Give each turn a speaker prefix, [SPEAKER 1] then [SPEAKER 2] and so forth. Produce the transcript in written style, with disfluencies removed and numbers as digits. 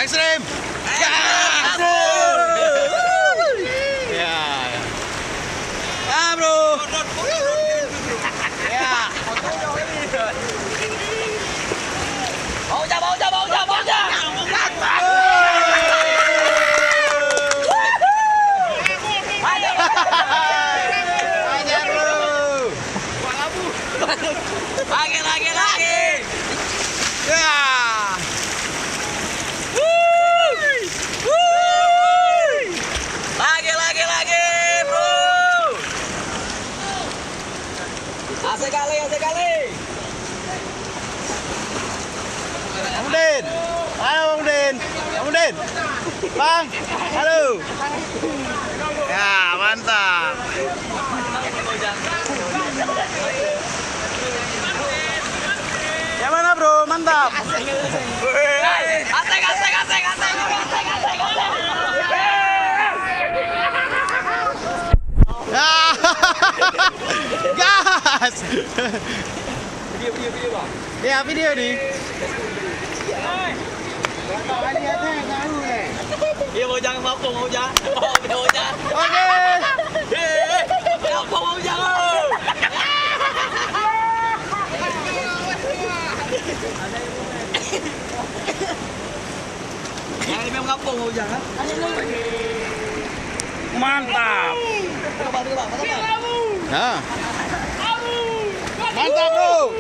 [SPEAKER 1] Ekstrim. Ya. Ya. Ah, bro. Ya. Ajar, bro. Lagi. Ya. Lagi, bro. Asik kali. Bang Udin. Halo Bang Udin. Bang Udin. Bang, halo. Ya, mantap. Ya mana bro, mantap. Asik. Gas. Video bang. Ya video nih. Iya mau jangan mabuk mau jangan. Oke. Mau jangan. Yang ini ngapung mau jangan. Mantap. Nah. Mantap bro.